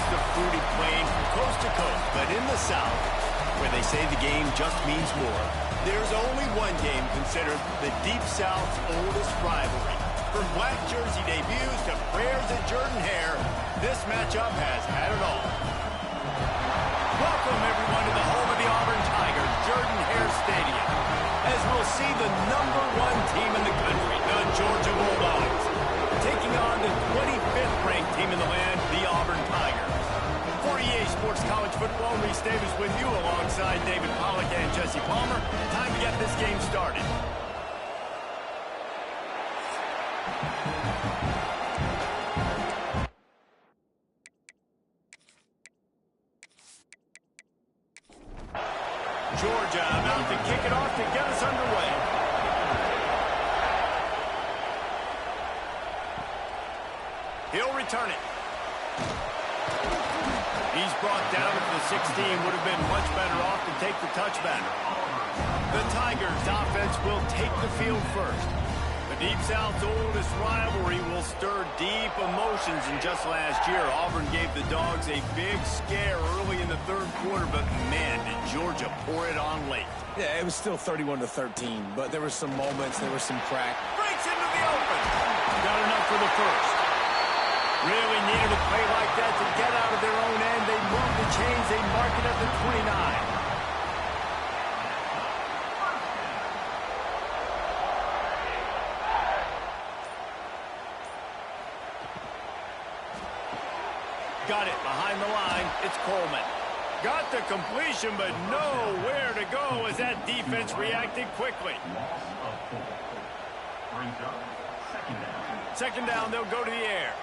the fruity plain from coast to coast, but in the South, where they say the game just means more, there's only one game considered the Deep South's oldest rivalry. From black jersey debuts to prayers at Jordan Hare, this matchup has had it all. Welcome, everyone, to the home of the Auburn Tigers, Jordan Hare Stadium, as we'll see the #1 team in the country, the Georgia Bulldogs, taking on the 25th-ranked team in the land, the Auburn Tigers. For EA Sports College Football, Reese Davis with you alongside David Pollack and Jesse Palmer. Time to get this game started. Georgia about to kick it off to get us underway. He'll return it. He's brought down at the 16. Would have been much better off to take the touchback. The Tigers offense will take the field first. The Deep South's oldest rivalry will stir deep emotions. And just last year, Auburn gave the Dogs a big scare early in the third quarter, but man, did Georgia pour it on late. Yeah, it was still 31-13, but there were some moments, there was some crack. Breaks into the open. Got enough for the first. Really needed a play like that to get out of their own end. They move the chains. They mark it at the 29. Got it behind the line. It's Coleman. Got the completion, but nowhere to go as that defense reacted quickly. Second down, they'll go to the air.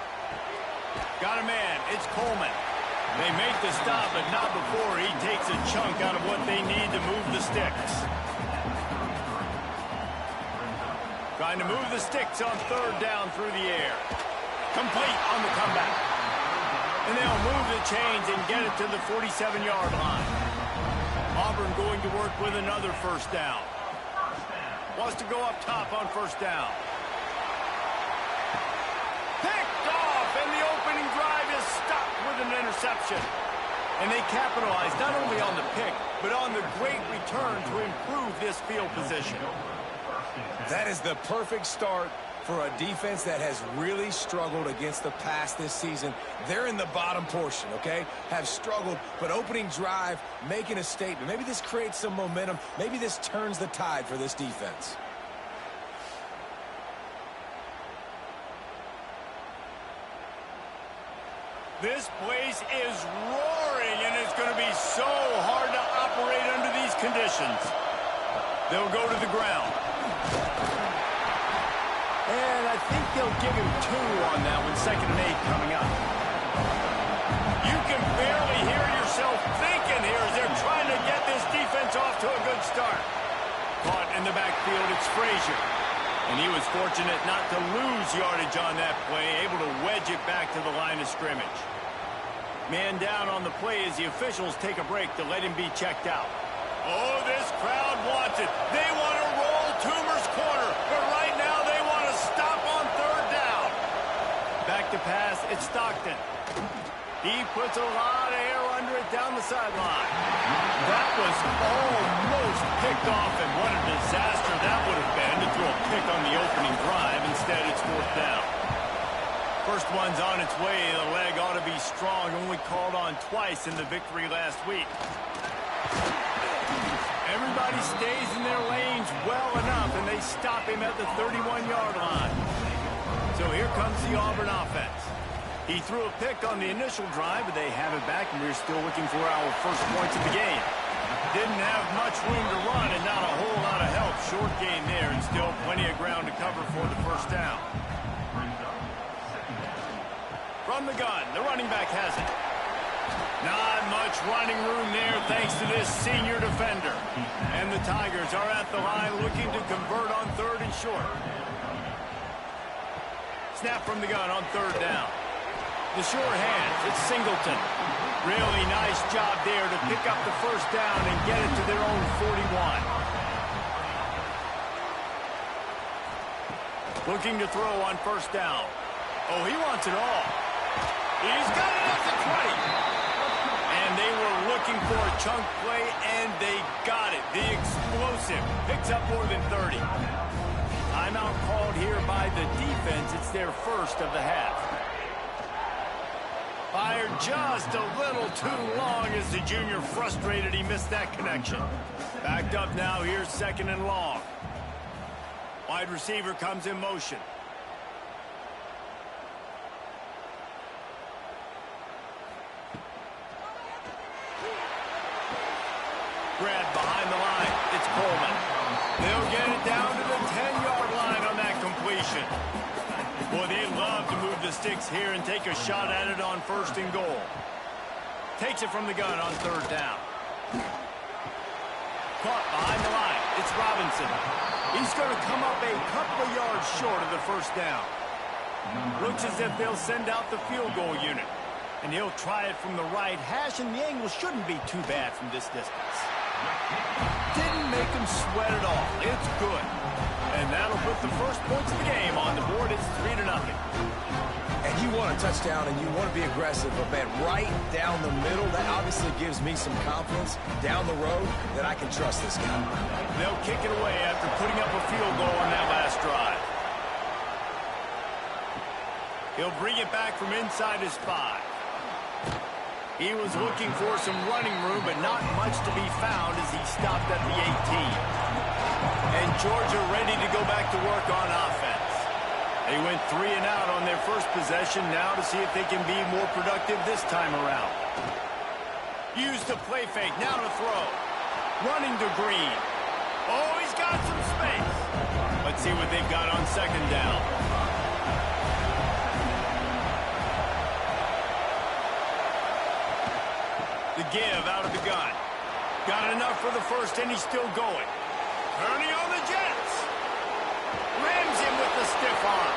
Got a man. It's Coleman. They make the stop, but not before he takes a chunk out of what they need to move the sticks. Trying to move the sticks on third down through the air. Complete on the comeback. And they'll move the chains and get it to the 47-yard line. Auburn going to work with another first down. Wants to go up top on first down. Picked off, and the opening drive is stopped with an interception. And they capitalize not only on the pick, but on the great return to improve this field position. That is the perfect start for a defense that has really struggled against the pass this season. They're in the bottom portion, okay? Have struggled, but opening drive, making a statement. Maybe this creates some momentum. Maybe this turns the tide for this defense. This place is roaring, and it's going to be so hard to operate under these conditions. They'll go to the ground. And I think they'll give him 2 on that one, 2nd and 8 coming up. You can barely hear yourself thinking here as they're trying to get this defense off to a good start. Caught in the backfield, it's Frazier. And he was fortunate not to lose yardage on that play, able to wedge it back to the line of scrimmage. Man down on the play as the officials take a break to let him be checked out. Oh, this crowd wants it. They want to roll Toomer's corner, but right now they want to stop on third down. Back to pass, it's Stockton. He puts a lot of air under it down the sideline. That was almost picked off, and what a disaster that would have been to throw a pick on the opening drive. Instead, it's 4th down. First one's on its way. The leg ought to be strong. Only called on twice in the victory last week. Everybody stays in their lanes well enough, and they stop him at the 31-yard line. So here comes the Auburn offense. He threw a pick on the initial drive, but they have it back, and we're still looking for our first points of the game. Didn't have much room to run and not a whole lot of help. Short gain there, and still plenty of ground to cover for the first down. From the gun, the running back has it. Not much running room there thanks to this senior defender. And the Tigers are at the line looking to convert on 3rd and short. Snap from the gun on 3rd down. The sure hands, it's Singleton. Really nice job there to pick up the first down and get it to their own 41. Looking to throw on first down. Oh, he wants it all. He's got it at the 20. And they were looking for a chunk play, and they got it. The explosive picks up more than 30. Timeout called here by the defense. It's their first of the half. Fired just a little too long as the junior frustrated he missed that connection. Backed up now, here's 2nd and long. Wide receiver comes in motion. Grab behind the line. It's Coleman. They'll get it down to the 10-yard line on that completion. Boy, they love to move the sticks here and take a shot at it on 1st and goal. Takes it from the gun on 3rd down. Caught behind the line. It's Robinson. He's going to come up a couple of yards short of the 1st down. Looks as if they'll send out the field goal unit. And he'll try it from the right hash, and the angle shouldn't be too bad from this distance. Didn't make him sweat at all. It's good. And that'll put the first points of the game on the board. It's 3-0. And you want a touchdown and you want to be aggressive, but man, right down the middle, that obviously gives me some confidence down the road that I can trust this guy. They'll kick it away after putting up a field goal on that last drive. He'll bring it back from inside his 5. He was looking for some running room, but not much to be found as he stopped at the 18. And Georgia ready to go back to work on offense. They went 3 and out on their first possession, now to see if they can be more productive this time around. Use the play fake, now to throw. Running to Green. Oh, he's got some space. Let's see what they've got on 2nd down. The give out of the gun. Got enough for the 1st, and he's still going. Turning on the Jets. Rams him with the stiff arm.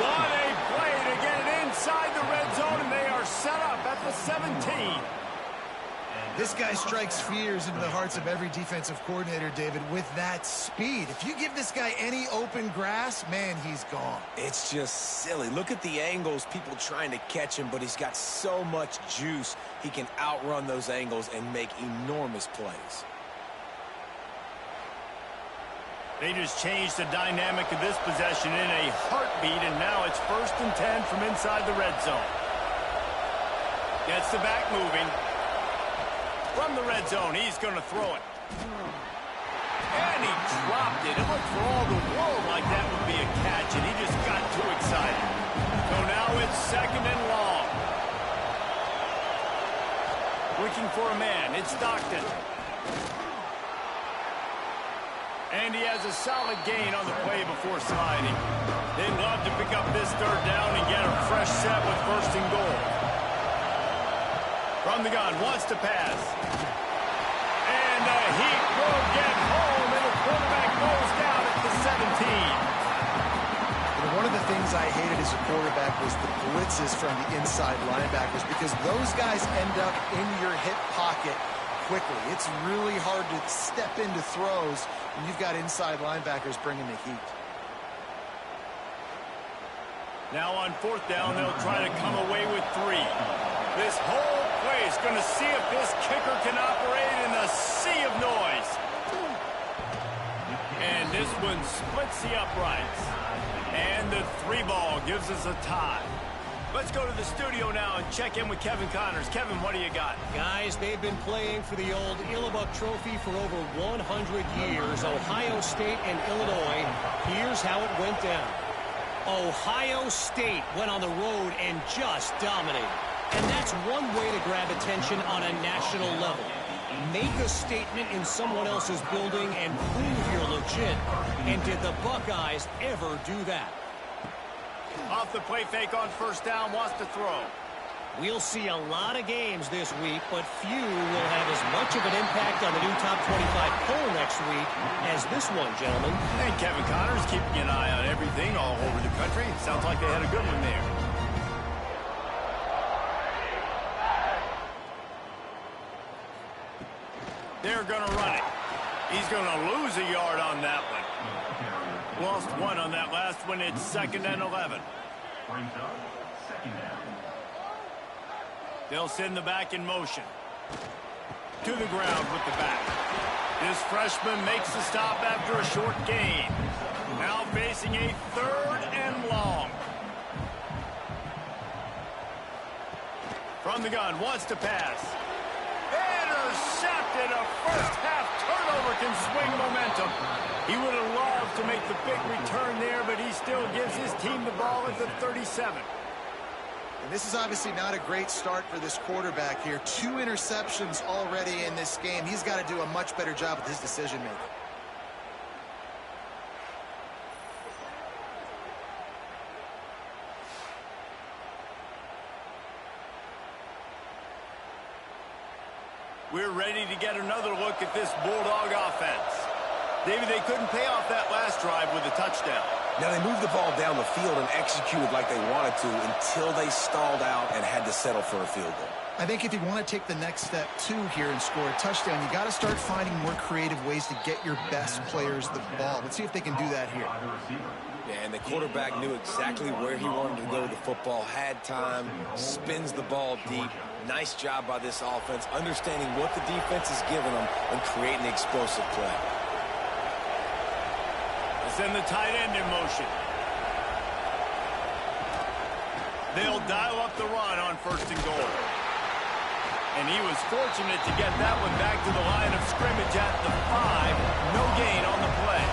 What a play to get it inside the red zone, and they are set up at the 17. This guy strikes fears into the hearts of every defensive coordinator, David, with that speed. If you give this guy any open grass, man, he's gone. It's just silly. Look at the angles, people trying to catch him, but he's got so much juice. He can outrun those angles and make enormous plays. They just changed the dynamic of this possession in a heartbeat, and now it's 1st and 10 from inside the red zone. Gets the back moving. From the red zone, he's going to throw it. And he dropped it. It looked for all the world like that would be a catch, and he just got too excited. So now it's 2nd and long. Looking for a man. It's Stockton. And he has a solid gain on the play before sliding. They'd love to pick up this 3rd down and get a fresh set with 1st and goal. From the gun, wants to pass. And he will get home, and the quarterback goes down at the 17. One of the things I hated as a quarterback was the blitzes from the inside linebackers, because those guys end up in your hip pocket quickly. It's really hard to step into throws when you've got inside linebackers bringing the heat. Now on 4th down, they'll try to come away with 3. This whole place going to see if this kicker can operate in a sea of noise. And this one splits the uprights. And the 3-ball gives us a tie. Let's go to the studio now and check in with Kevin Connors. Kevin, what do you got? Guys, they've been playing for the old Illabuk Trophy for over 100 years. Ohio State and Illinois. Here's how it went down. Ohio State went on the road and just dominated. And that's one way to grab attention on a national level. Make a statement in someone else's building and prove you're legit. And did the Buckeyes ever do that? Off the play fake on 1st down, wants to throw. We'll see a lot of games this week, but few will have as much of an impact on the new top 25 poll next week as this one, gentlemen. And Kevin Connors keeping an eye on everything all over the country. Sounds like they had a good one there. They're going to run it. He's going to lose a yard on that one. Lost 1 on that last one. It's 2nd and 11. They'll send the back in motion. To the ground with the back. This freshman makes the stop after a short gain. Now facing a 3rd and long. From the gun, wants to pass. Intercepted. A first-half turnover can swing momentum. He would have loved to make the big return there, but he still gives his team the ball at the 37. And this is obviously not a great start for this quarterback here. 2 interceptions already in this game. He's got to do a much better job with his decision-making. We're ready to get another look at this Bulldog offense. David, they couldn't pay off that last drive with a touchdown. Now, they moved the ball down the field and executed like they wanted to until they stalled out and had to settle for a field goal. I think if you want to take the next step, too, here and score a touchdown, you got to start finding more creative ways to get your best players the ball. Let's see if they can do that here. Yeah, and the quarterback knew exactly where he wanted to go with the football, had time, spins the ball deep. Nice job by this offense, understanding what the defense is giving them and creating the explosive play. Send the tight end in motion. They'll dial up the run on 1st and goal. And he was fortunate to get that one back to the line of scrimmage at the 5. No gain on the play.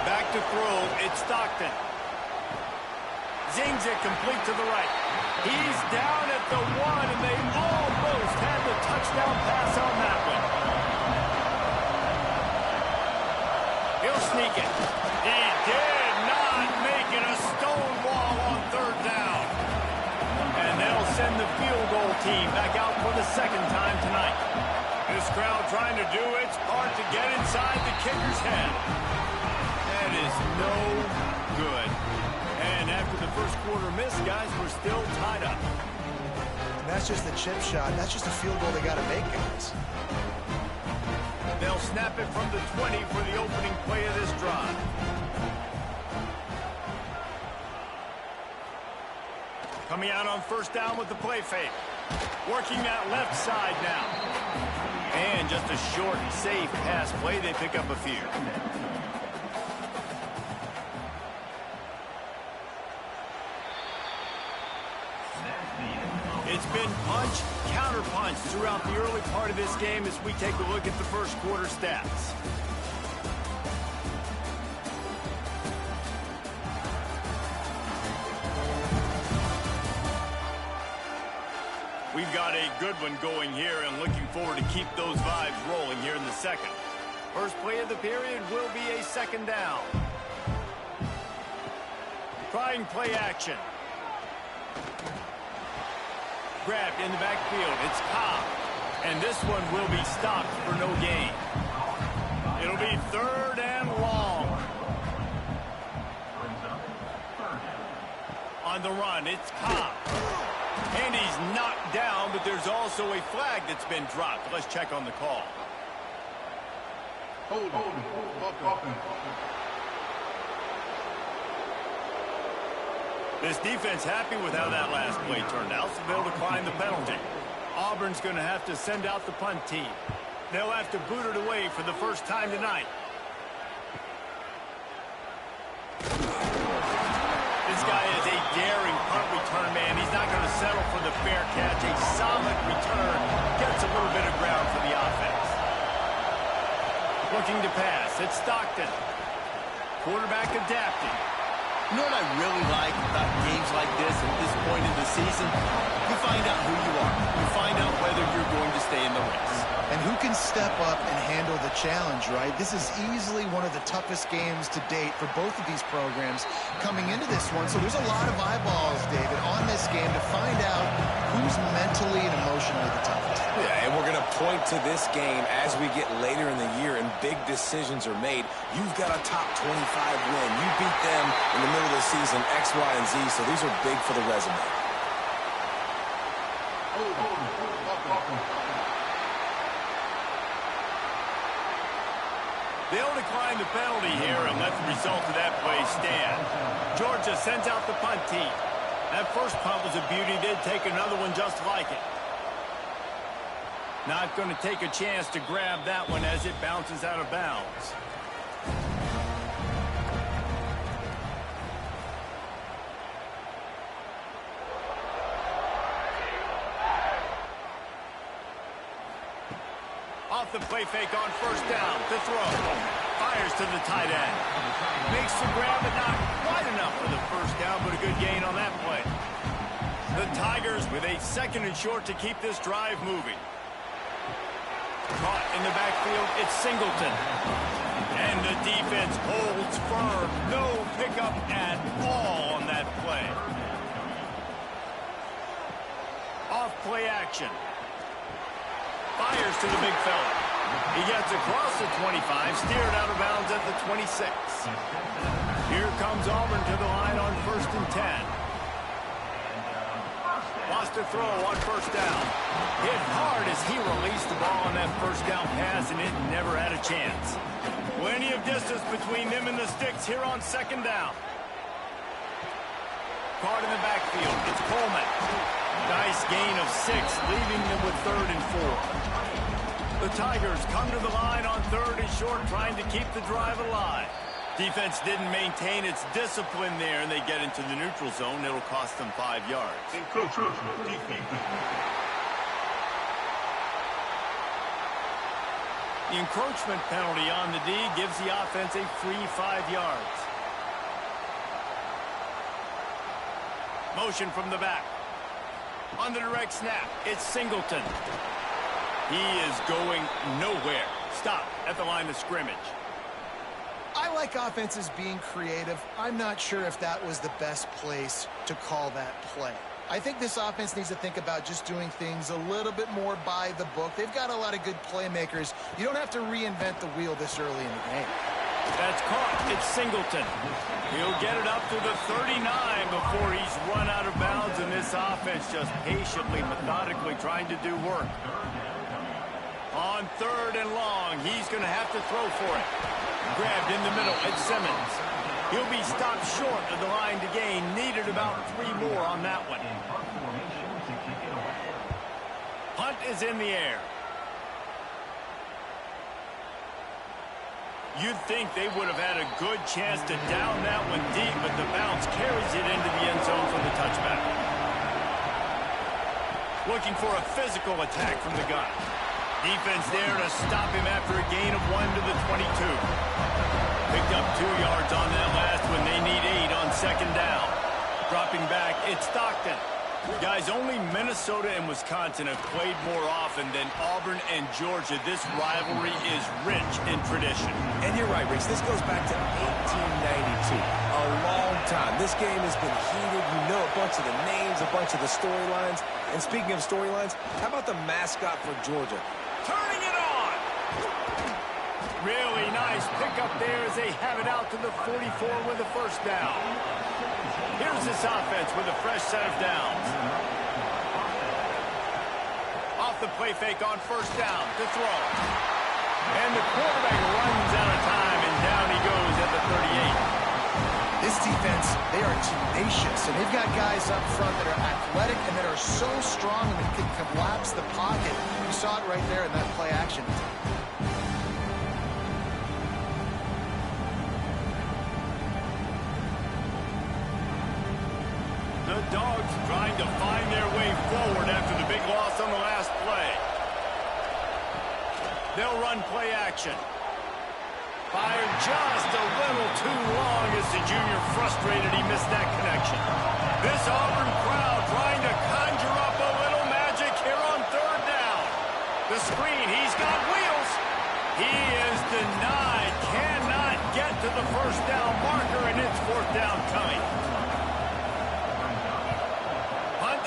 Back to throw. It's Stockton. Zings it complete to the right. He's down at the 1, and they almost had the touchdown pass on that one. He'll sneak it. He did not make it. A stone wall on 3rd down. And they'll send the field goal team back out for the 2nd time tonight. This crowd trying to do its part to get inside the kicker's head. That is no good. And after the first quarter miss, guys, we're still tied up. And that's just the chip shot. That's just a field goal they got to make, guys. They'll snap it from the 20 for the opening play of this drive. Coming out on 1st down with the play fake. Working that left side now. And just a short, safe pass play. They pick up a few. It's been punch, counter-punch throughout the early part of this game as we take a look at the first quarter stats. We've got a good one going here and looking forward to keep those vibes rolling here in the 2nd. First play of the period will be a 2nd down. Trying play action. Grabbed in the backfield. It's Cobb. And this one will be stopped for no gain. It'll be 3rd and long. On the run, it's Cobb. And he's knocked down, but there's also a flag that's been dropped. Let's check on the call. Hold. This defense happy with how that last play turned out, so they'll decline the penalty. Auburn's going to have to send out the punt team. They'll have to boot it away for the first time tonight. This guy is a daring punt return man. He's not going to settle for the fair catch. A solid return gets a little bit of ground for the offense. Looking to pass. It's Stockton. Quarterback adapting. You know what I really like about games like this at this point in the season? You find out who you are. You find out whether you're going to stay in the race. And who can step up and handle the challenge, right? This is easily one of the toughest games to date for both of these programs coming into this one. So there's a lot of eyeballs, David, on this game to find out who's mentally and emotionally the toughest. Yeah, and we're going to point to this game as we get later in the year and big decisions are made. You've got a top 25 win. You beat them in the middle of the season, X, Y, and Z, so these are big for the resume. They'll decline the penalty here and let the result of that play stand. Georgia sends out the punt team. That first punt was a beauty. They'd take another one just like it. Not going to take a chance to grab that one as it bounces out of bounds. Off the play fake on first down to throw. Fires to the tight end. Makes the grab, but not quite enough for the first down, but a good gain on that play. The Tigers with a 2nd and short to keep this drive moving. Caught in the backfield, it's Singleton. And the defense holds firm. No pickup at all on that play. Off play action. Fires to the big fella. He gets across the 25, steered out of bounds at the 26. Here comes Auburn to the line on 1st and 10. Lost a throw on first down. Hit hard as he released the ball on that first down pass, and it never had a chance. Plenty of distance between them and the sticks here on 2nd down. Caught in the backfield. It's Coleman. Nice gain of 6, leaving them with 3rd and 4. The Tigers come to the line on 3rd and short, trying to keep the drive alive. Defense didn't maintain its discipline there, and they get into the neutral zone. It'll cost them 5 yards. The encroachment penalty on the D gives the offense a free 5 yards. Motion from the back. On the direct snap, it's Singleton. He is going nowhere. Stop at the line of scrimmage. I like offenses being creative. I'm not sure if that was the best place to call that play. I think this offense needs to think about just doing things a little bit more by the book. They've got a lot of good playmakers. You don't have to reinvent the wheel this early in the game. That's caught. It's Singleton. He'll get it up to the 39 before he's run out of bounds, and this offense just patiently, methodically trying to do work. On 3rd and long, he's going to have to throw for it. Grabbed in the middle, it's Simmons. He'll be stopped short of the line to gain. Needed about 3 more on that one. Punt is in the air. You'd think they would have had a good chance to down that one deep, but the bounce carries it into the end zone for the touchback. Looking for a physical attack from the gun. Defense there to stop him after a gain of 1 to the 22. Picked up 2 yards on that last one. They need 8 on 2nd down. Dropping back, it's Stockton. Guys, only Minnesota and Wisconsin have played more often than Auburn and Georgia. This rivalry is rich in tradition. And you're right, Rich. This goes back to 1892. A long time. This game has been heated. You know a bunch of the names, a bunch of the storylines. And speaking of storylines, how about the mascot for Georgia? Turning it on! Really nice pickup there as they have it out to the 44 with the first down. Here's this offense with a fresh set of downs. Off the play fake on first down to throw. And the quarterback runs out of time, and down he goes at the 38. This defense, they are tenacious, and they've got guys up front that are athletic and that are so strong and can collapse the pocket. You saw it right there in that play action. The Dogs trying to find their way forward after the big loss on the last play. They'll run play action. Fired just a little too long as the junior frustrated. He missed that connection. This Auburn crowd trying to conjure up a little magic here on 3rd down. The screen, he's got wheels. He is denied. Cannot get to the first down marker, and it's 4th down coming.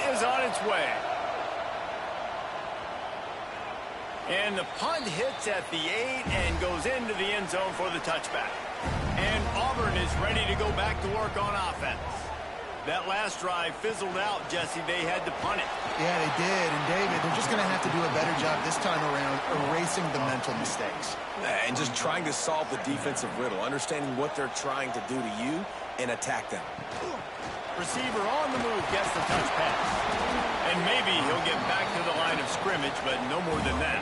Is on its way. And the punt hits at the 8 and goes into the end zone for the touchback. And Auburn is ready to go back to work on offense. That last drive fizzled out, Jesse. They had to punt it. Yeah, they did. And, David, they're just going to have to do a better job this time around erasing the mental mistakes. And just trying to solve the defensive riddle, understanding what they're trying to do to you and attack them. Receiver on the move gets the touch pass. And maybe he'll get back to the line of scrimmage, but no more than that.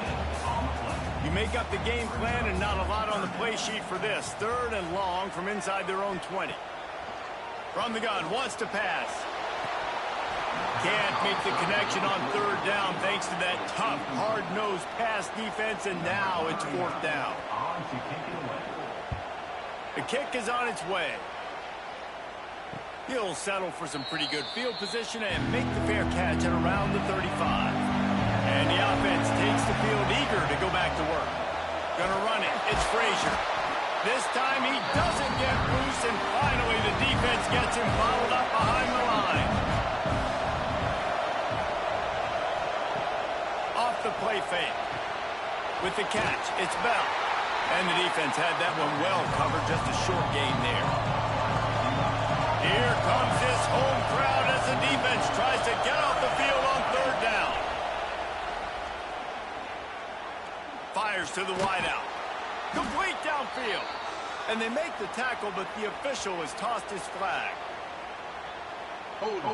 You make up the game plan and not a lot on the play sheet for this. 3rd and long from inside their own 20. From the gun, wants to pass. Can't make the connection on 3rd down thanks to that tough, hard-nosed pass defense, and now it's 4th down. The kick is on its way. He'll settle for some pretty good field position and make the fair catch at around the 35. And the offense takes the field eager to go back to work. Gonna run it. It's Frazier. This time he doesn't get loose, and finally the defense gets him bottled up behind the line. Off the play fake. With the catch, it's Bell. And the defense had that one well covered, just a short gain there. Here comes this home crowd as the defense tries to get off the field on 3rd down. Fires to the wideout. Complete downfield. And they make the tackle, but the official has tossed his flag. Hold.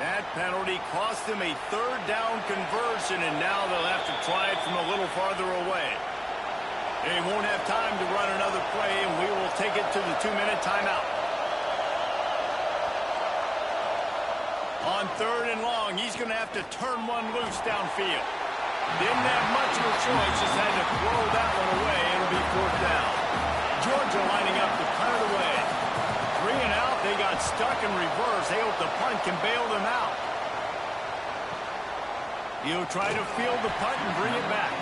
That penalty cost them a 3rd down conversion, and now they'll have to try it from a little farther away. They won't have time to run another play, and we will take it to the 2-minute timeout. On 3rd and long, he's going to have to turn one loose downfield. Didn't have much of a choice, just had to throw that one away. It'll be 4th down. Georgia lining up to punt it away. 3 and out, they got stuck in reverse. They hope the punt can bail them out. He'll try to field the punt and bring it back.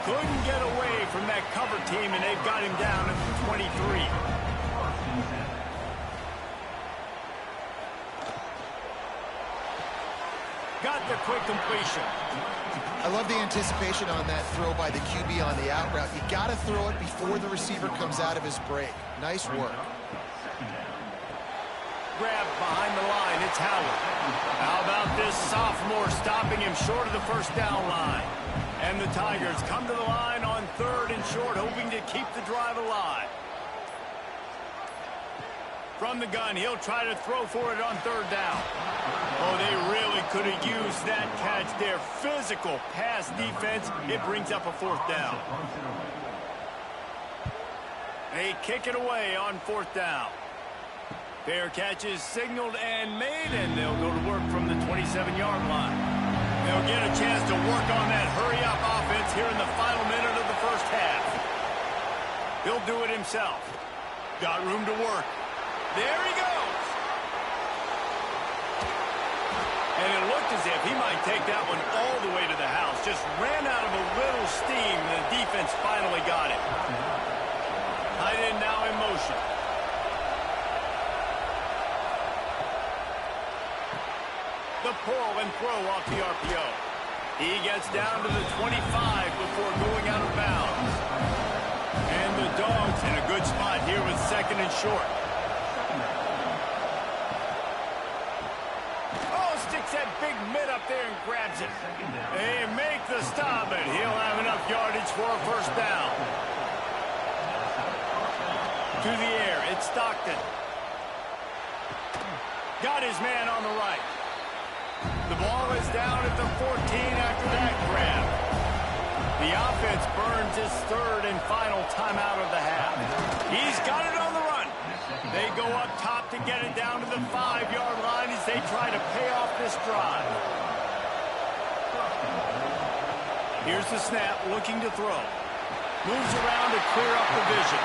Couldn't get away from that cover team, and they've got him down at the 23. Got the quick completion. I love the anticipation on that throw by the QB on the out route. You got to throw it before the receiver comes out of his break. Nice work. Grab behind the line. It's Howard. How about this sophomore stopping him short of the 1st down line? And the Tigers come to the line on 3rd and short, hoping to keep the drive alive. From the gun, he'll try to throw for it on 3rd down. Oh, they really could have used that catch there. Physical pass defense. It brings up a 4th down. They kick it away on 4th down. Fair catch is signaled and made, and they'll go to work from the 27-yard line. They'll get a chance to work on that hurry-up offense here in the final minute of the 1st half. He'll do it himself. Got room to work. There he goes. And it looked as if he might take that one all the way to the house. Just ran out of a little steam, and the defense finally got it. Tight end now in motion. The pull and throw off the RPO. He gets down to the 25 before going out of bounds. And the Dogs in a good spot here with 2nd and short. Oh, sticks that big mitt up there and grabs it. They make the stop, but he'll have enough yardage for a 1st down. To the air, it's Stockton. Got his man on the right. The ball is down at the 14 after that grab. The offense burns his 3rd and final timeout of the half. He's got it on the run. They go up top to get it down to the 5-yard line as they try to pay off this drive. Here's the snap, looking to throw. Moves around to clear up the vision.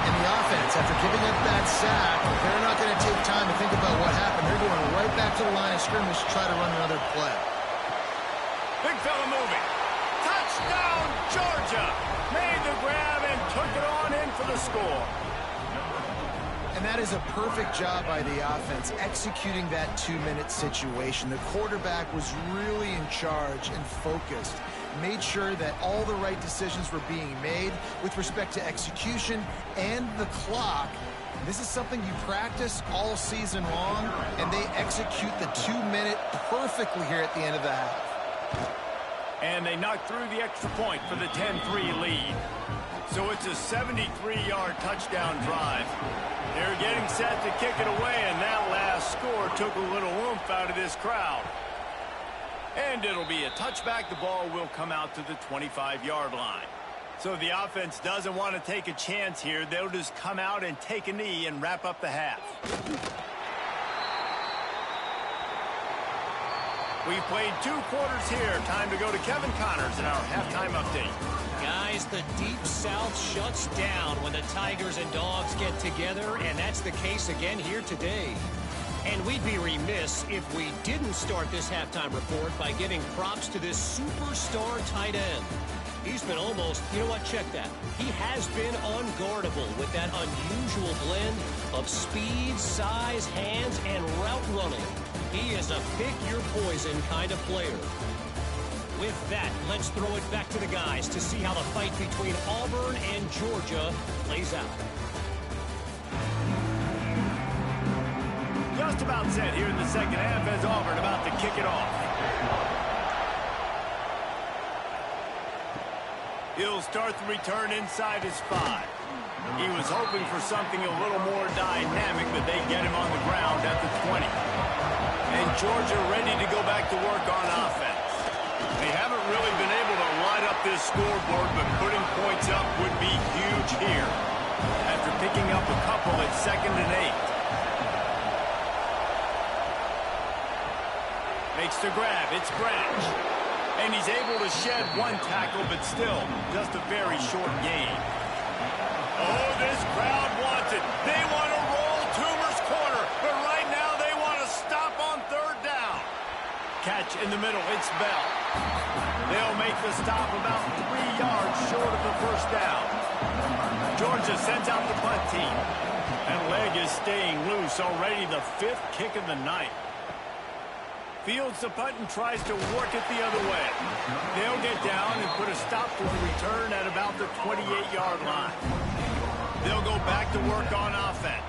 And the offense, after giving up that sack, they're not going to take time to think about what happened. They're going right back to the line of scrimmage to try to run another play. Big fella moving. Touchdown, Georgia. Made the grab and took it on in for the score. And that is a perfect job by the offense, executing that 2-minute situation. The quarterback was really in charge and focused. Made sure that all the right decisions were being made with respect to execution and the clock. This is something you practice all season long, and they execute the 2-minute perfectly here at the end of the half. And they knock through the extra point for the 10-3 lead. So it's a 73-yard touchdown drive. They're getting set to kick it away, and that last score took a little oomph out of this crowd. And it'll be a touchback. The ball will come out to the 25-yard line. So the offense doesn't want to take a chance here. They'll just come out and take a knee and wrap up the half. We've played 2 quarters here. Time to go to Kevin Connors in our halftime update. Guys, the Deep South shuts down when the Tigers and Dogs get together, and that's the case again here today. And we'd be remiss if we didn't start this halftime report by giving props to this superstar tight end. He's been almost, you know what, check that. He has been unguardable with that unusual blend of speed, size, hands, and route running. He is a pick-your-poison kind of player. With that, let's throw it back to the guys to see how the fight between Auburn and Georgia plays out. Just about set here in the second half as Auburn about to kick it off. He'll start the return inside his 5. He was hoping for something a little more dynamic, but they get him on the ground at the 20. And Georgia ready to go back to work on offense. They haven't really been able to light up this scoreboard, but putting points up would be huge here. After picking up a couple at 2nd and 8. Makes the grab. It's Branch. And he's able to shed 1 tackle, but still just a very short gain. Oh, this crowd wants it. They want to roll Toomer's corner, but right now they want to stop on 3rd down. Catch in the middle. It's Bell. They'll make the stop about 3 yards short of the 1st down. Georgia sends out the punt team. And leg is staying loose. Already the 5th kick of the night. Fields the punt and tries to work it the other way. They'll get down and put a stop to the return at about the 28-yard line. They'll go back to work on offense.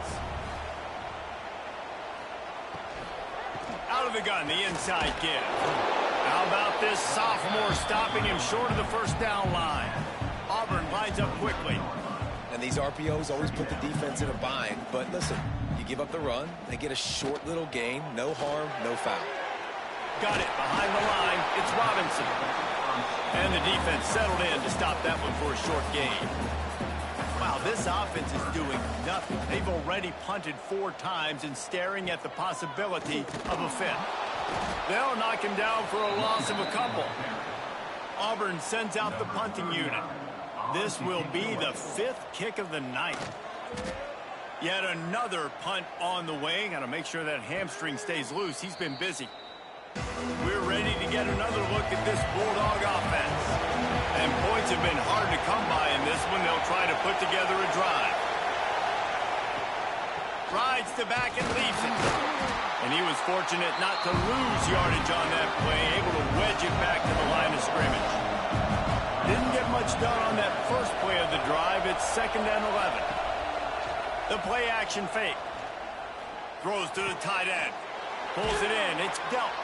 Out of the gun, the inside give. How about this sophomore stopping him short of the 1st down line? Auburn lines up quickly. And these RPOs always put the defense in a bind. But listen, you give up the run, they get a short little gain, no harm, no foul. Got it behind the line. It's Robinson. And the defense settled in to stop that one for a short gain. Wow, this offense is doing nothing. They've already punted 4 times and staring at the possibility of a 5th. They'll knock him down for a loss of a couple. Auburn sends out the punting unit. This will be the 5th kick of the night. Yet another punt on the way. Got to make sure that hamstring stays loose. He's been busy. We're ready to get another look at this Bulldog offense. And points have been hard to come by in this one. They'll try to put together a drive. Rides to back and leaves it. And he was fortunate not to lose yardage on that play, able to wedge it back to the line of scrimmage. Didn't get much done on that first play of the drive. It's 2nd and 11. The play action fake. Throws to the tight end. Pulls it in. It's dealt.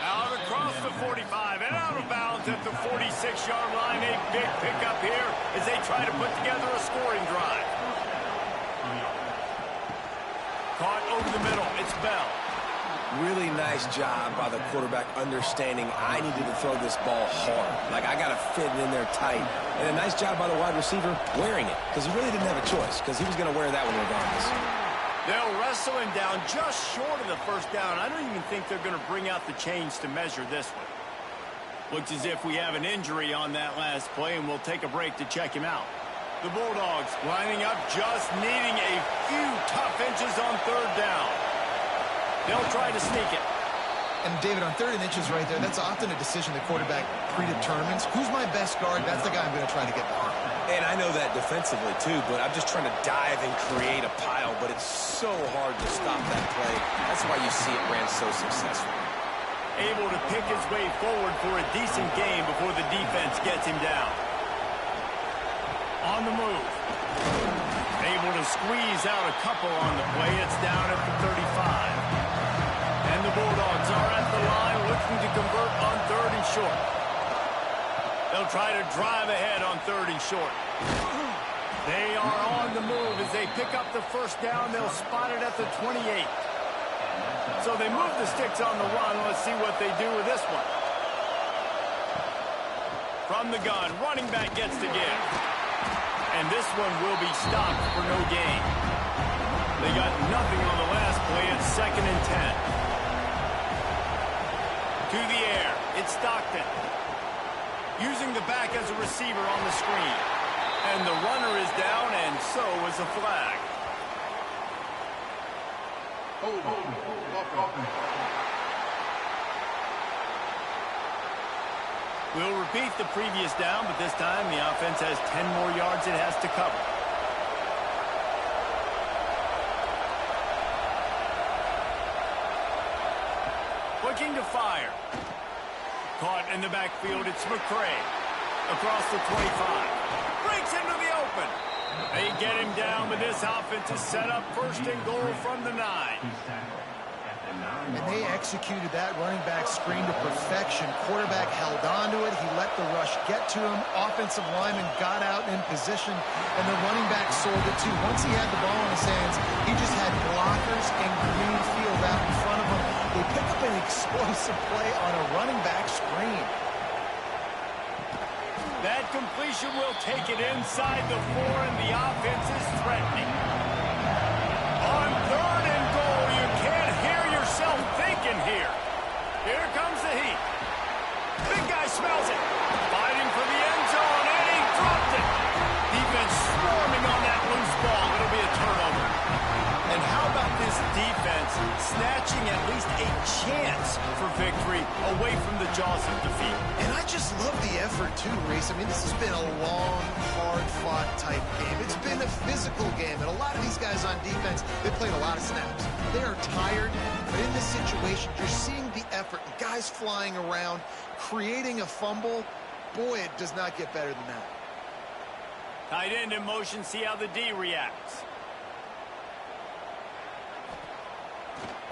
Out across the 45 and out of bounds at the 46-yard line. A big pickup here as they try to put together a scoring drive. Caught over the middle. It's Bell. Really nice job by the quarterback understanding I needed to throw this ball hard. Like, I got to fit it in there tight. And a nice job by the wide receiver wearing it, because he really didn't have a choice, because he was going to wear that one regardless. They'll wrestle him down just short of the 1st down. I don't even think they're going to bring out the chains to measure this one. Looks as if we have an injury on that last play, and we'll take a break to check him out. The Bulldogs lining up, just needing a few tough inches on 3rd down. They'll try to sneak it. And, David, on 3rd and inches right there, that's often a decision the quarterback predetermines. Who's my best guard? That's the guy I'm going to try to get behind. And I know that defensively, too, but I'm just trying to dive and create a pile, but it's so hard to stop that play. That's why you see it ran so successful. Able to pick his way forward for a decent game before the defense gets him down. On the move. Able to squeeze out a couple on the play. It's down at the 35. And the Bulldogs are at the line looking to convert on 3rd and short. They'll try to drive ahead on 3rd and short. They are on the move as they pick up the first down. They'll spot it at the 28. So they move the sticks on the run. Let's see what they do with this one. From the gun, running back gets the give. And this one will be stopped for no gain. They got nothing on the last play. It's 2nd and 10. To the air, it's Stockton. Using the back as a receiver on the screen. And the runner is down, and so is a flag. We'll repeat the previous down, but this time the offense has 10 more yards it has to cover. Looking to fire. Caught in the backfield, it's McCray. Across the 25. Breaks into the open. They get him down, but this offense is set up 1st and goal from the 9. And they executed that running back screen to perfection. Quarterback held on to it. He let the rush get to him. Offensive lineman got out in position, and the running back sold it too. Once he had the ball in his hands, he just had blockers and green field out in front of him. They pick up an explosive play on a running back screen. That completion will take it inside the 4, and the offense is threatening. On 3rd and goal, you can't hear yourself thinking here. Here comes the heat. Big guy smells it. Fighting for the end zone, and he dropped it. Defense swarming on that loose ball. It'll be a turnover. And how about this defense snatching at least a chance for victory away from the jaws of defeat? And I just love the effort too, Reese. I mean, this has been a long, hard-fought type game. It's been a physical game, and a lot of these guys on defense, they played a lot of snaps. They are tired, but in this situation, you're seeing the effort. Guys flying around, creating a fumble. Boy, it does not get better than that. Tight end in motion, see how the D reacts.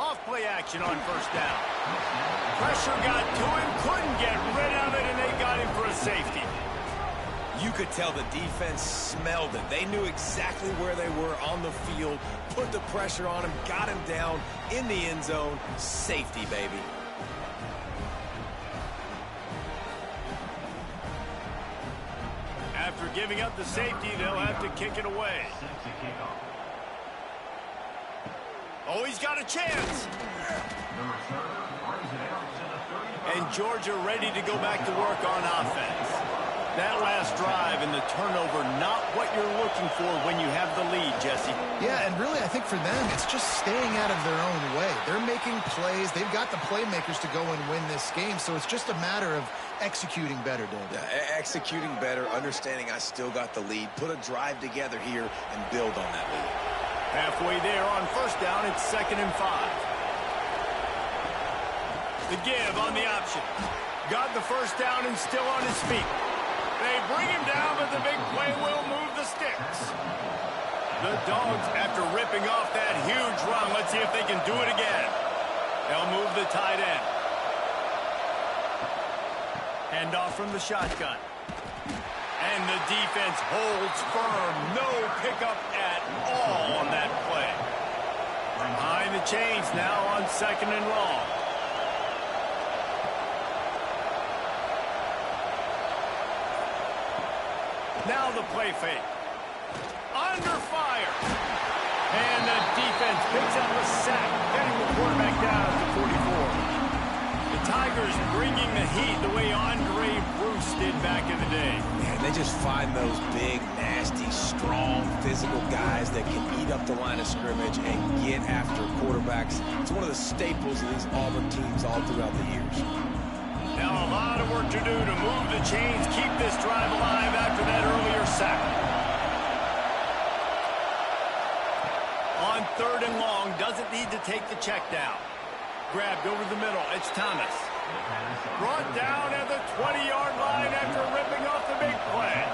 Off-play action on 1st down. Pressure got to him, couldn't get rid of it, and they got him for a safety. You could tell the defense smelled it. They knew exactly where they were on the field, put the pressure on him, got him down in the end zone. Safety, baby. After giving up the safety, they'll have to kick it away. Oh, he's got a chance. And Georgia ready to go back to work on offense. That last drive and the turnover, not what you're looking for when you have the lead, Jesse. Yeah, and really, I think for them, it's just staying out of their own way. They're making plays. They've got the playmakers to go and win this game, so it's just a matter of executing better, Dave. Yeah, executing better, understanding I still got the lead. Put a drive together here and build on that lead. Halfway there on 1st down, it's 2nd and 5. The give on the option. Got the 1st down and still on his feet. They bring him down, but the big play will move the sticks. The Dogs, after ripping off that huge run, let's see if they can do it again. They'll move the tight end. Handoff from the shotgun. And the defense holds firm. No pickup at all on that play. Behind the chains now on 2nd and long. Now the play fake. Under fire. And the defense picks up a sack, getting the quarterback down at the 44. The Tigers bringing the heat the way Andre Bruce did back in the day. Man, they just find those big, nasty, strong, physical guys that can eat up the line of scrimmage and get after quarterbacks. It's one of the staples of these Auburn teams all throughout the years. Now a lot of work to do to move the chains, keep this drive alive after that earlier sack. On 3rd and long, doesn't need to take the check down. Grabbed over the middle, it's Thomas. Brought down at the 20-yard line after ripping off the big play.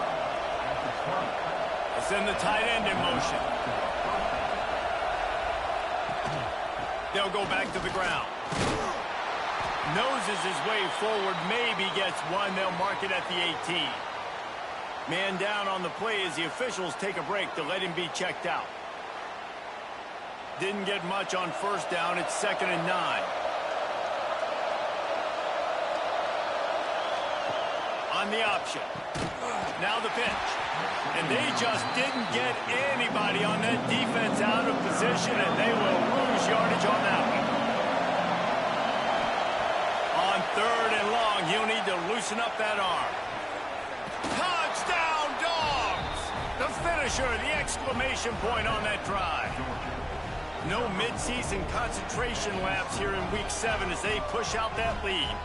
Let's send the tight end in motion. They'll go back to the ground. Noses his way forward, maybe gets one. They'll mark it at the 18. Man down on the play as the officials take a break to let him be checked out. Didn't get much on first down. It's 2nd and 9. On the option. Now the pitch. And they just didn't get anybody on that defense out of position, and they will lose yardage on that one. On 3rd and long, he'll need to loosen up that arm. Touchdown, Dogs! The finisher, the exclamation point on that drive. No midseason concentration lapse here in Week 7 as they push out that lead.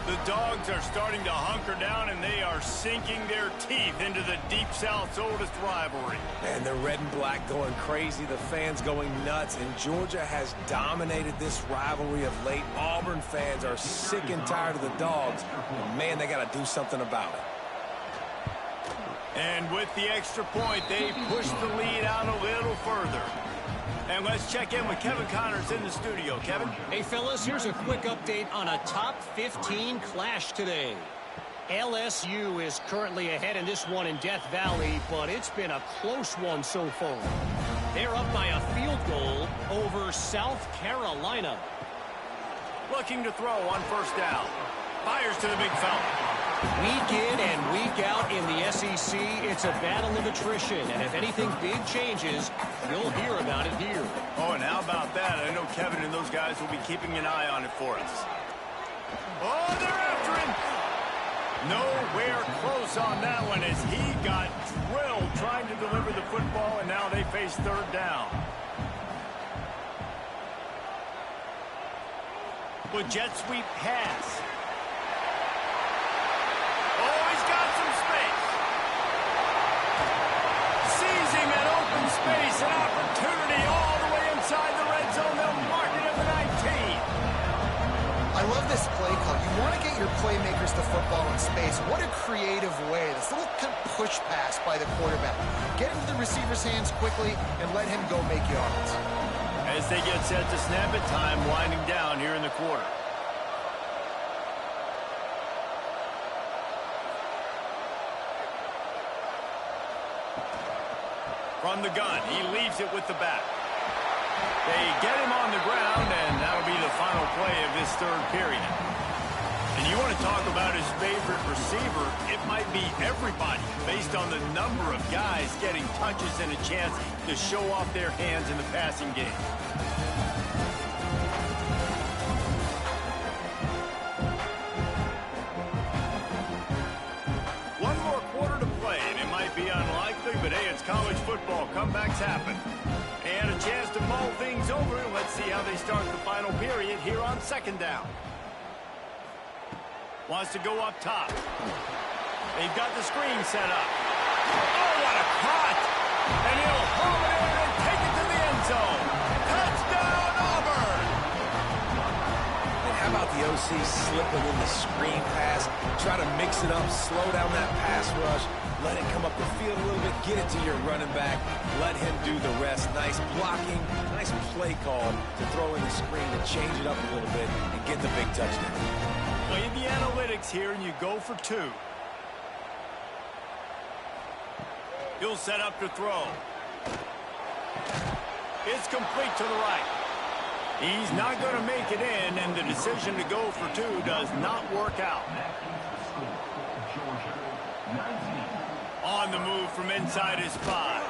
The Dogs are starting to hunker down, and they are sinking their teeth into the Deep South's oldest rivalry. And the red and black going crazy, the fans going nuts, and Georgia has dominated this rivalry of late. Auburn fans are sick and tired of the Dogs, and man, they got to do something about it. And with the extra point, they push the lead out a little further. And let's check in with Kevin Connors in the studio. Kevin? Hey, fellas, here's a quick update on a top 15 clash today. LSU is currently ahead in this one in Death Valley, but it's been a close one so far. They're up by a field goal over South Carolina. Looking to throw on first down. Fires to the big fella. Week in and week out in the SEC, it's a battle of attrition, and if anything big changes, you'll hear about it here. Oh, and how about that? I know Kevin and those guys will be keeping an eye on it for us. Oh, they're after him! Nowhere close on that one as he got drilled trying to deliver the football, and now they face 3rd down. With jet sweep pass. Oh, he's got some space. Seizing an open space, an opportunity all the way inside the red zone. They'll mark it at the 19. I love this play call. You want to get your playmakers the football in space. What a creative way. This little kind of push pass by the quarterback. Get into the receiver's hands quickly and let him go make yards. As they get set to snap it, time winding down here in the quarter. From the gun, he leaves it with the back. They get him on the ground, and that'll be the final play of this 3rd period. And you want to talk about his favorite receiver, it might be everybody, based on the number of guys getting touches and a chance to show off their hands in the passing game. One more quarter to play, and it might be unlikely, but hey, it's college football. Comebacks happen. And a chance to mull things over. Let's see how they start the final period here on 2nd down. Wants to go up top. They've got the screen set up. Oh, what a cut! And he'll haul it in and take it to the end zone. Touchdown, Auburn! And how about the OC slipping in the screen pass? Try to mix it up, slow down that pass rush. Let it come up the field a little bit, get it to your running back, let him do the rest. Nice blocking, nice play call to throw in the screen and change it up a little bit and get the big touchdown. Play the analytics here and you go for 2. He'll set up to throw. It's complete to the right. He's not going to make it in, and the decision to go for 2 does not work out. On the move from inside his 5.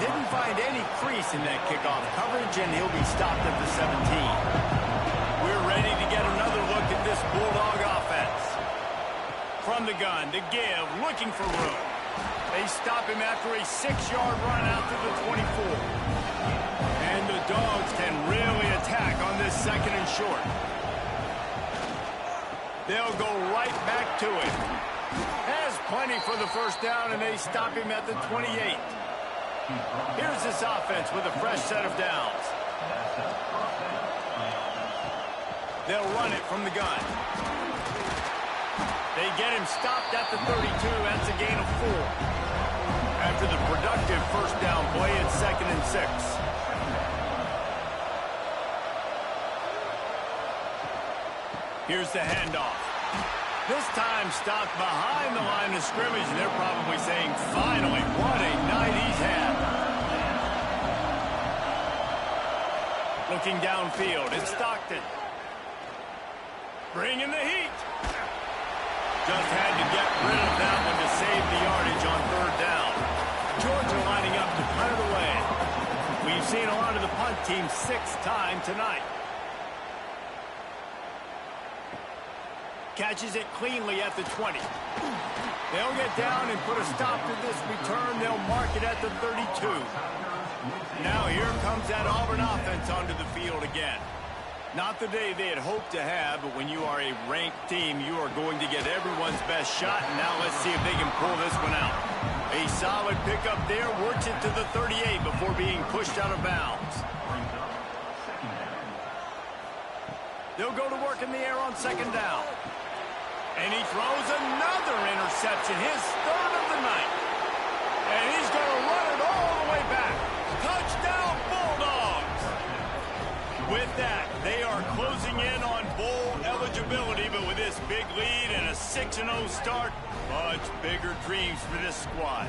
Didn't find any crease in that kickoff coverage, and he'll be stopped at the 17. We're ready to get another look at this Bulldog offense. From the gun, to give, looking for room. They stop him after a 6-yard run out to the 24. And the Dogs can really attack on this 2nd and short. They'll go right back to it. Has plenty for the first down, and they stop him at the 28. Here's this offense with a fresh set of downs. They'll run it from the gun. They get him stopped at the 32. That's a gain of 4. After the productive first down play, it's 2nd and 6. Here's the handoff. This time stopped behind the line of scrimmage, and they're probably saying, finally, what a night he's had. Looking downfield, it's Stockton. Bringing the heat. Just had to get rid of that one to save the yardage on third down. Georgia lining up to punt it away. We've seen a lot of the punt team 6 times tonight. Catches it cleanly at the 20. They'll get down and put a stop to this return. They'll mark it at the 32. Now here comes that Auburn offense onto the field again. Not the day they had hoped to have, but when you are a ranked team, you are going to get everyone's best shot. And now let's see if they can pull this one out. A solid pickup there, works it to the 38 before being pushed out of bounds. They'll go to work in the air on second down. And he throws another interception, his third of the night. And he's going to run it all the way back. Touchdown, Bulldogs! With that, they are closing in on bowl eligibility, but with this big lead and a 6-0 start, much bigger dreams for this squad.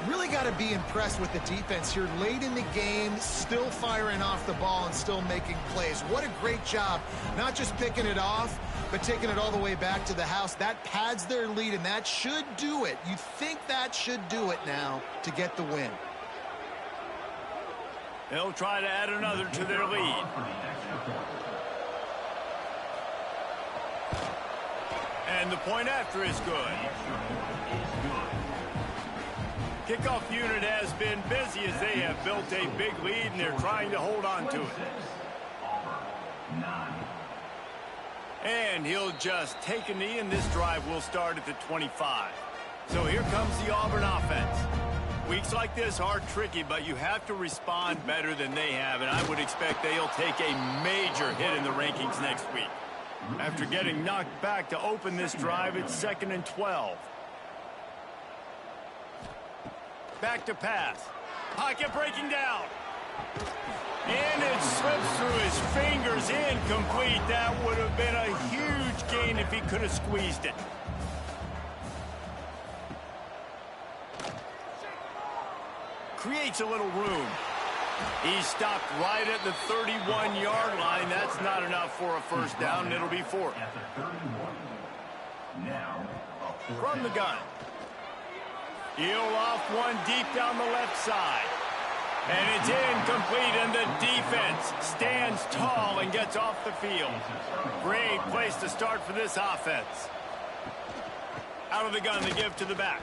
Really got to be impressed with the defense here late in the game, still firing off the ball and still making plays. What a great job, not just picking it off, but taking it all the way back to the house. That pads their lead, and that should do it. You think that should do it now to get the win. They'll try to add another to their lead. And the point after is good. Kickoff unit has been busy as they have built a big lead, and they're trying to hold on to it. And he'll just take a knee, and this drive will start at the 25. So here comes the Auburn offense. Weeks like this are tricky, but you have to respond better than they have, and I would expect they'll take a major hit in the rankings next week. After getting knocked back to open this drive, it's 2nd and 12. Back to pass. Pocket breaking down. And it slips through his fingers, incomplete. That would have been a huge gain if he could have squeezed it. Creates a little room. He's stopped right at the 31-yard line. That's not enough for a first down, and it'll be 4th. From the gun. He'll off one deep down the left side. And it's incomplete, and the defense stands tall and gets off the field. Great place to start for this offense. Out of the gun, the give to the back.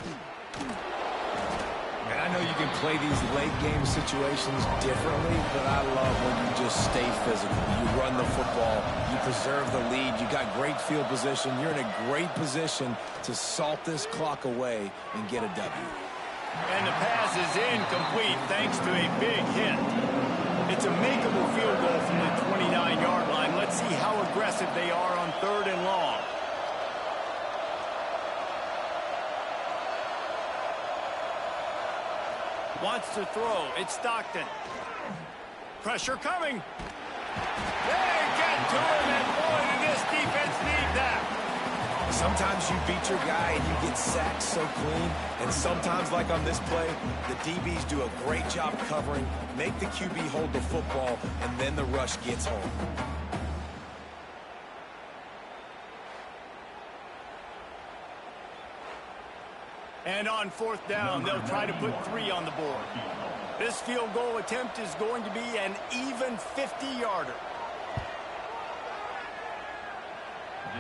And I know you can play these late-game situations differently, but I love when you just stay physical. You run the football. You preserve the lead. You got great field position. You're in a great position to salt this clock away and get a W. And the pass is incomplete thanks to a big hit. It's a makeable field goal from the 29-yard line. Let's see how aggressive they are on 3rd and long. Wants to throw. It's Stockton. Pressure coming. They get to him, and boy, did this defense need that. Sometimes you beat your guy and you get sacked so clean, and sometimes, like on this play, the DBs do a great job covering, make the QB hold the football, and then the rush gets home. And on 4th down, they'll try to put 3 on the board. This field goal attempt is going to be an even 50-yarder.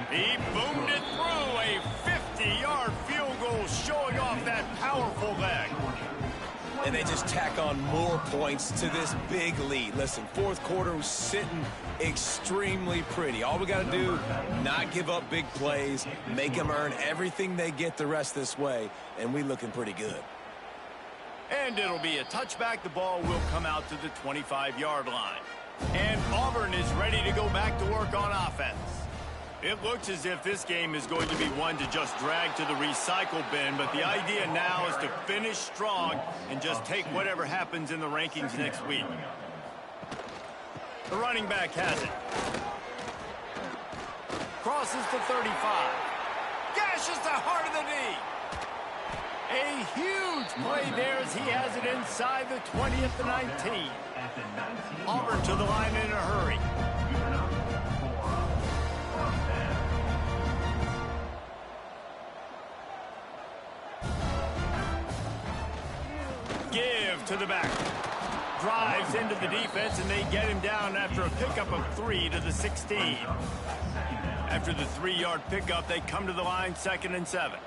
He boomed it through, a 50-yard field goal showing off that powerful leg. And they just tack on more points to this big lead. Listen, 4th quarter was sitting extremely pretty. All we got to do, not give up big plays, make them earn everything they get the rest this way, and we looking pretty good. And it'll be a touchback. The ball will come out to the 25-yard line. And Auburn is ready to go back to work on offense. It looks as if this game is going to be one to just drag to the recycle bin, but the idea now is to finish strong and just take whatever happens in the rankings next week. The running back has it. Crosses the 35. gashes the heart of the knee. A huge play there as he has it inside the 20 at the 19. Auburn to the line in a hurry. Give to the back. Drives into the defense, and they get him down after a pickup of 3 to the 16. After the 3-yard pickup, they come to the line 2nd and 7.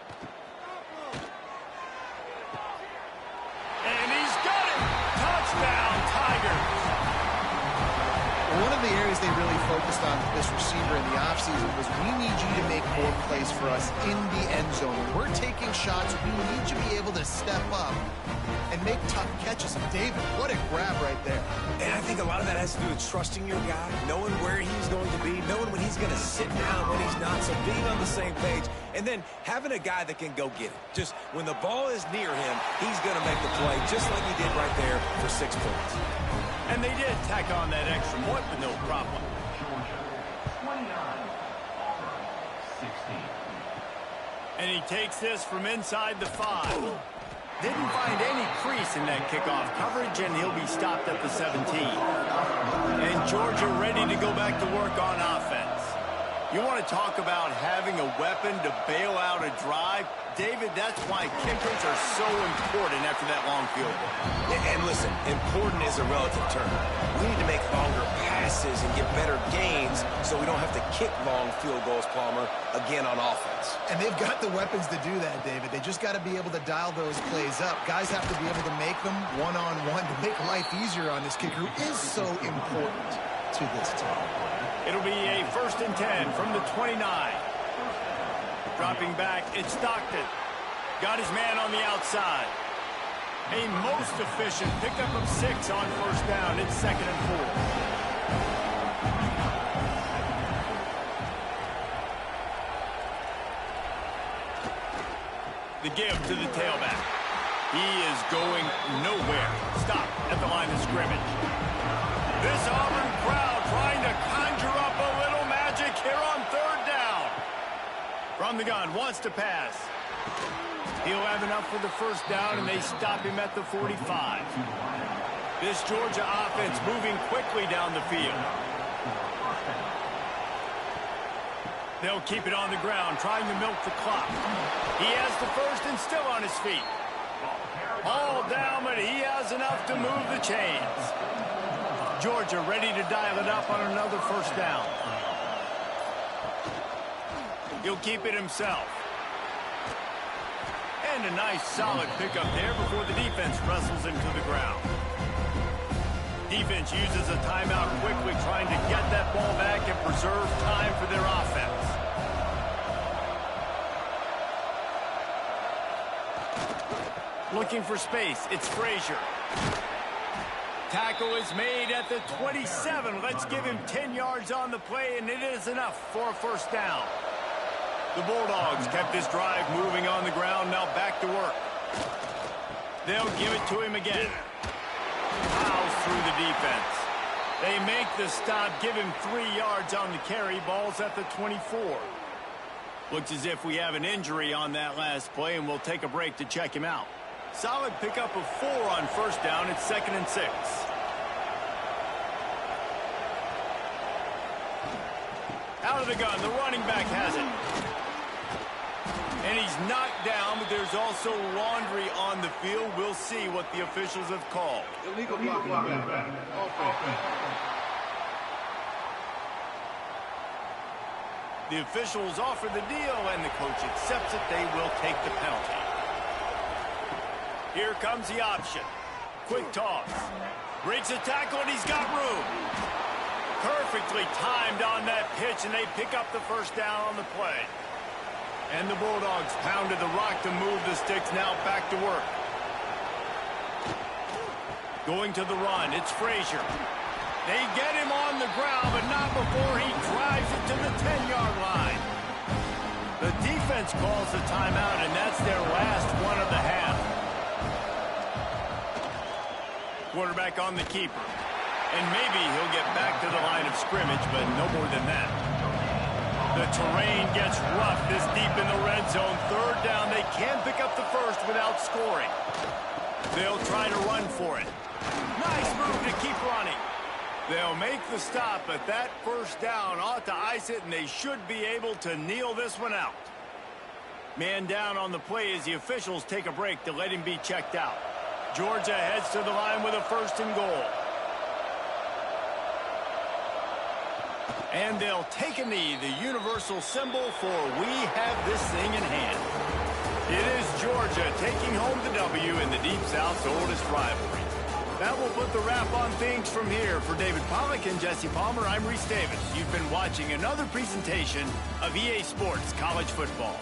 And he's got it! Touchdown, Tigers! One of the areas they really focused on with this receiver in the offseason was we need you to make more plays for us in the end zone. We're taking shots. We need you to be able to step up and make tough catches. David, what a grab right there. And I think a lot of that has to do with trusting your guy, knowing where he's going to be, knowing when he's going to sit down, when he's not, so being on the same page, and then having a guy that can go get it. Just when the ball is near him, he's going to make the play, just like he did right there for 6 points. And they did tack on that extra point with no problem. And he takes this from inside the 5. Didn't find any crease in that kickoff coverage, and he'll be stopped at the 17. And Georgia ready to go back to work on offense. You want to talk about having a weapon to bail out a drive? David, that's why kickers are so important after that long field goal. And listen, important is a relative term. We need to make longer passes and get better gains so we don't have to kick long field goals, Palmer, again on offense. And they've got the weapons to do that, David. They just got to be able to dial those plays up. Guys have to be able to make them one-on-one to make life easier on this kicker who is so important to this team. It'll be a 1st and 10 from the 29. Dropping back, it's Stockton. Got his man on the outside. A most efficient pickup of 6 on 1st down. It's 2nd and 4. The give to the tailback. He is going nowhere. Stop at the line of scrimmage. This Auburn crowd trying to conjure up a little magic here on 3rd down. From the gun, wants to pass. He'll have enough for the 1st down, and they stop him at the 45. This Georgia offense moving quickly down the field. They'll keep it on the ground, trying to milk the clock. He has the 1st and still on his feet. All down, but he has enough to move the chains. Georgia ready to dial it up on another 1st down. He'll keep it himself. And a nice solid pickup there before the defense wrestles him to the ground. Defense uses a timeout quickly, trying to get that ball back and preserve time for their offense. Looking for space, it's Frazier. Tackle is made at the 27. Let's give him 10 yards on the play, and it is enough for a 1st down. The Bulldogs kept this drive moving on the ground, now back to work. They'll give it to him again. Fouls through the defense. They make the stop, give him 3 yards on the carry. Ball's at the 24. Looks as if we have an injury on that last play, and we'll take a break to check him out. Solid pickup of 4 on 1st down. It's 2nd and 6. Out of the gun, the running back has it. And he's knocked down, but there's also laundry on the field. We'll see what the officials have called. Illegal blocking. The officials offer the deal, and the coach accepts it. They will take the penalty. Here comes the option. Quick toss. Breaks a tackle, and he's got room. Perfectly timed on that pitch, and they pick up the 1st down on the play. And the Bulldogs pounded the rock to move the sticks, now back to work. Going to the run, it's Frazier. They get him on the ground, but not before he drives it to the 10-yard line. The defense calls the timeout, and that's their last one of the half. Quarterback on the keeper. And maybe he'll get back to the line of scrimmage, but no more than that. The terrain gets rough this deep in the red can pick up the first without scoring. They'll try to run for it. Nice move to keep running. They'll make the stop, but that first down ought to ice it, and they should be able to kneel this one out. Man down on the play as the officials take a break to let him be checked out. Georgia heads to the line with a 1st and goal. And they'll take a knee, the universal symbol for we have this thing in hand. It is Georgia taking home the W in the Deep South's oldest rivalry. That will put the wrap on things from here. For David Pollack and Jesse Palmer, I'm Reese Davis. You've been watching another presentation of EA Sports College Football.